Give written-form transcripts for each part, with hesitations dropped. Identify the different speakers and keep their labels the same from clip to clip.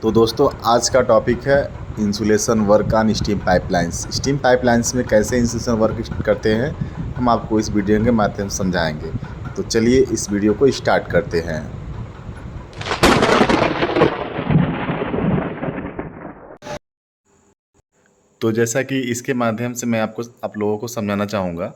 Speaker 1: तो दोस्तों आज का टॉपिक है insulation work on steam pipelines. Steam pipelines में कैसे इंसुलेशन वर्क करते हैं हम आपको इस वीडियो के माध्यम से समझाएंगे। तो चलिए इस वीडियो को स्टार्ट करते हैं। तो जैसा कि इसके माध्यम से मैं आप लोगों को समझाना चाहूँगा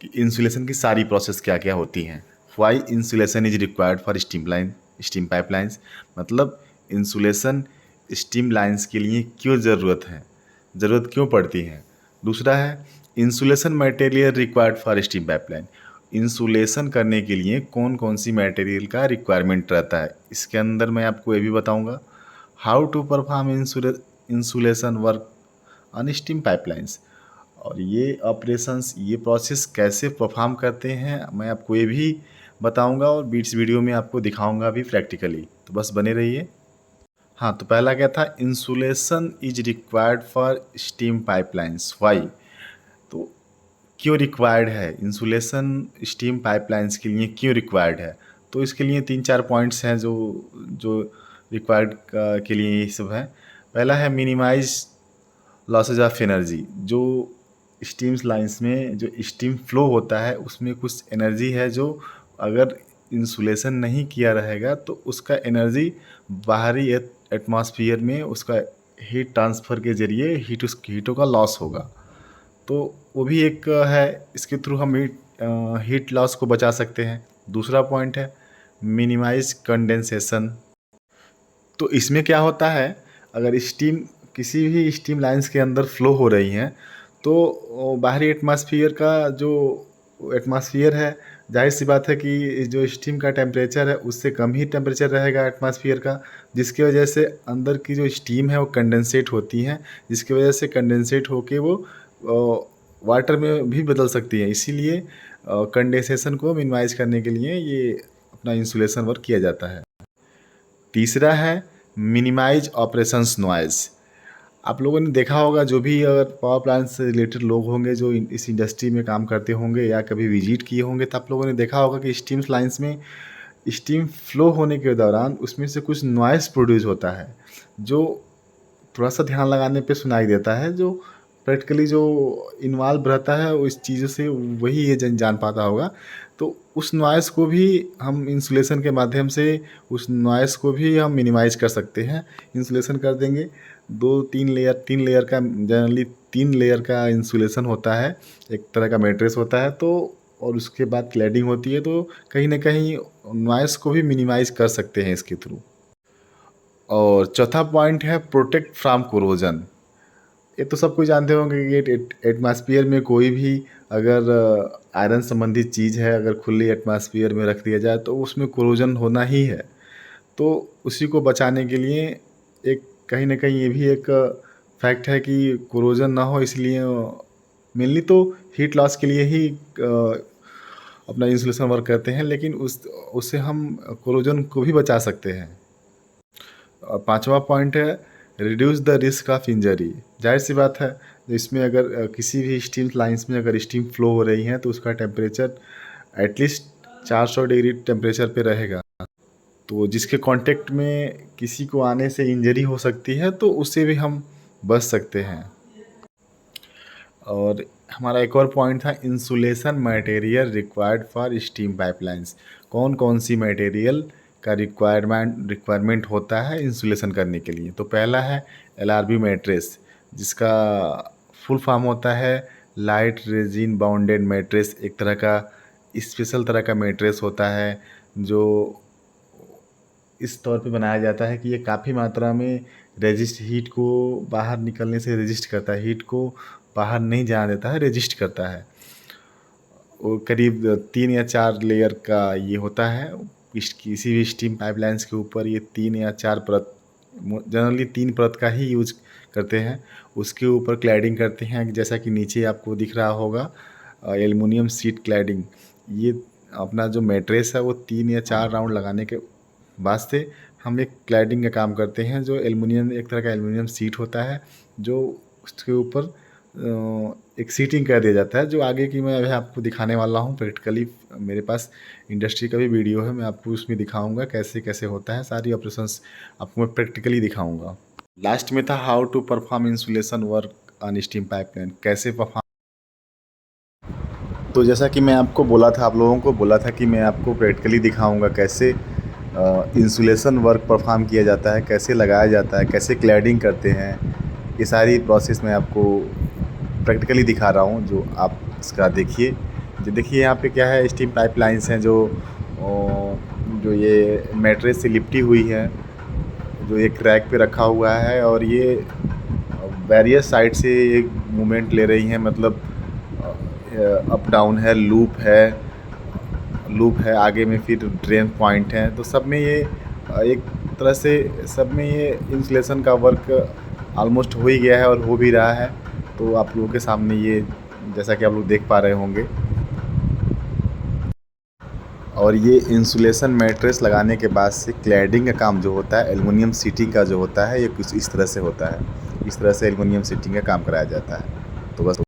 Speaker 1: कि इंसुलेशन की सारी प्रोसेस क्या क्या होती हैं। Why insulation is required for steam pipelines, मतलब इंसुलेशन स्टीम लाइंस के लिए क्यों ज़रूरत क्यों पड़ती है। दूसरा है insulation material required for steam pipeline, insulation करने के लिए कौन कौन सी मटेरियल का रिक्वायरमेंट रहता है। इसके अंदर मैं आपको ये भी बताऊंगा how to perform insulation work on steam pipelines, और ये ऑपरेशंस ये प्रोसेस कैसे परफॉर्म करते हैं मैं आपको ये भी बताऊंगा और बीच वीडियो में आपको दिखाऊंगा भी प्रैक्टिकली। तो बस बने रहिए। हाँ, तो पहला क्या था, insulation is required for steam pipelines. Why, तो क्यों रिक्वायर्ड है इंसुलेशन स्टीम पाइपलाइंस के लिए, क्यों रिक्वायर्ड है। तो इसके लिए 3-4 पॉइंट्स हैं जो जो रिक्वायर्ड के लिए ये सब है। पहला है मिनिमाइज लॉसेज ऑफ एनर्जी। जो स्टीम्स लाइंस में जो स्टीम फ्लो होता है उसमें कुछ एनर्जी है जो अगर इंसुलेशन नहीं किया रहेगा तो उसका एनर्जी बाहरी एटमॉस्फेयर में उसका हीट ट्रांसफ़र के ज़रिए हीटों का लॉस होगा। तो वो भी एक है, इसके थ्रू हम हीट लॉस को बचा सकते हैं। दूसरा पॉइंट है मिनिमाइज कंडेंसेशन। तो इसमें क्या होता है, अगर स्टीम किसी भी स्टीम लाइंस के अंदर फ्लो हो रही हैं तो बाहरी एटमॉस्फेयर का जो एटमॉस्फेयर है, जाहिर सी बात है कि जो स्टीम का टेम्परेचर है उससे कम ही टेम्परेचर रहेगा एटमॉस्फेयर का, जिसकी वजह से अंदर की जो स्टीम है वो कंडेंसेट होती हैं, जिसकी वजह से कंडेंसेट होके वो वाटर में भी बदल सकती है। इसीलिए कंडेंसेशन को मिनिमाइज करने के लिए ये अपना इंसुलेशन वर्क किया जाता है। तीसरा है मिनिमाइज ऑपरेशंस नॉइज़। आप लोगों ने देखा होगा, जो भी अगर पावर प्लांट से रिलेटेड लोग होंगे जो इस इंडस्ट्री में काम करते होंगे या कभी विजिट किए होंगे, तो आप लोगों ने देखा होगा कि स्टीम लाइंस में स्टीम फ्लो होने के दौरान उसमें से कुछ नॉइज़ प्रोड्यूस होता है जो थोड़ा सा ध्यान लगाने पे सुनाई देता है। जो प्रैक्टिकली जो इन्वॉल्व रहता है वो इस चीज़ों से वही ये जान पाता होगा। तो उस नॉइज़ को भी हम इंसुलेशन के माध्यम से उस नॉइज़ को भी हम मिनिमाइज़ कर सकते हैं। इंसुलेशन कर देंगे 3 लेयर का, जनरली 3 लेयर का इंसुलेशन होता है। एक तरह का मैट्रेस होता है तो, और उसके बाद क्लैडिंग होती है, तो कहीं ना कहीं नॉइज़ को भी मिनिमाइज़ कर सकते हैं इसके थ्रू। और चौथा पॉइंट है प्रोटेक्ट फ्रॉम कोरोजन। ये तो सब कोई जानते होंगे कि एटमॉस्फेयर में कोई भी अगर आयरन संबंधित चीज़ है अगर खुली एटमॉस्फेयर में रख दिया जाए तो उसमें कोरोजन होना ही है। तो उसी को बचाने के लिए एक कहीं ना कहीं ये भी एक फैक्ट है कि कोरोजन ना हो, इसलिए मेनली तो हीट लॉस के लिए ही अपना इंसुलेशन वर्क करते हैं, लेकिन उससे हम कोरोजन को भी बचा सकते हैं। और पांचवा पॉइंट है reduce the risk of injury. जाहिर सी बात है, इसमें अगर किसी भी स्टीम लाइंस में अगर स्टीम फ्लो हो रही है तो उसका टेम्परेचर एटलीस्ट 400 डिग्री टेम्परेचर पे रहेगा, तो जिसके कांटेक्ट में किसी को आने से इंजरी हो सकती है तो उससे भी हम बच सकते हैं। और हमारा एक और पॉइंट था insulation material required for steam pipelines. कौन कौन सी मटेरियल का रिक्वायरमेंट होता है इंसुलेशन करने के लिए। तो पहला है एलआरबी मैट्रेस, जिसका फुल फॉर्म होता है लाइट रेजिन बाउंडेड मैट्रेस। एक तरह का स्पेशल तरह का मैट्रेस होता है जो इस तौर पे बनाया जाता है कि ये काफ़ी मात्रा में रेजिस्ट हीट को बाहर निकलने से रेजिस्ट करता है, हीट को बाहर नहीं जाने देता है, रेजिस्ट करता है। वो करीब 3 या 4 लेयर का ये होता है। किसी भी स्टीम पाइपलाइंस के ऊपर ये 3 या 4 परत, जनरली 3 परत का ही यूज करते हैं। उसके ऊपर क्लैडिंग करते हैं, जैसा कि नीचे आपको दिख रहा होगा एल्युमिनियम सीट क्लैडिंग। ये अपना जो मैट्रेस है वो 3 या 4 राउंड लगाने के वास्ते हम एक क्लैडिंग का काम करते हैं, जो एल्युमिनियम एक तरह का एल्युमिनियम सीट होता है जो उसके ऊपर एक सीटिंग कर दिया जाता है, जो आगे की मैं अभी आपको दिखाने वाला हूँ प्रैक्टिकली। मेरे पास इंडस्ट्री का भी वीडियो है, मैं आपको उसमें दिखाऊंगा कैसे कैसे होता है, सारी ऑपरेशंस आपको मैं प्रैक्टिकली दिखाऊंगा। लास्ट में था how to perform insulation work on steam pipeline, कैसे परफॉर्म। तो जैसा कि मैं आपको बोला था, आप लोगों को बोला था कि मैं आपको प्रैक्टिकली दिखाऊंगा कैसे इंसुलेशन वर्क परफॉर्म किया जाता है, कैसे लगाया जाता है, कैसे क्लैडिंग करते हैं। ये सारी प्रोसेस मैं आपको प्रैक्टिकली दिखा रहा हूँ, जो आप इसका देखिए। जो देखिए यहाँ पे क्या है, स्टीम पाइपलाइंस हैं जो ये मैट्रेस से लिपटी हुई है, जो एक रैक पे रखा हुआ है, और ये वेरियस साइड से एक मूवमेंट ले रही हैं, मतलब अप डाउन है, लूप है आगे में, फिर ड्रेन पॉइंट है। तो सब में ये एक तरह से सब में ये इंसुलेशन का वर्क ऑलमोस्ट हो ही गया है और हो भी रहा है। तो आप लोगों के सामने ये, जैसा कि आप लोग देख पा रहे होंगे, और ये इंसुलेशन मैट्रेस लगाने के बाद से क्लैडिंग का काम जो होता है, एल्युमिनियम सीटिंग का जो होता है, ये कुछ इस तरह से होता है। इस तरह से एल्युमिनियम सीटिंग का काम कराया जाता है। तो बस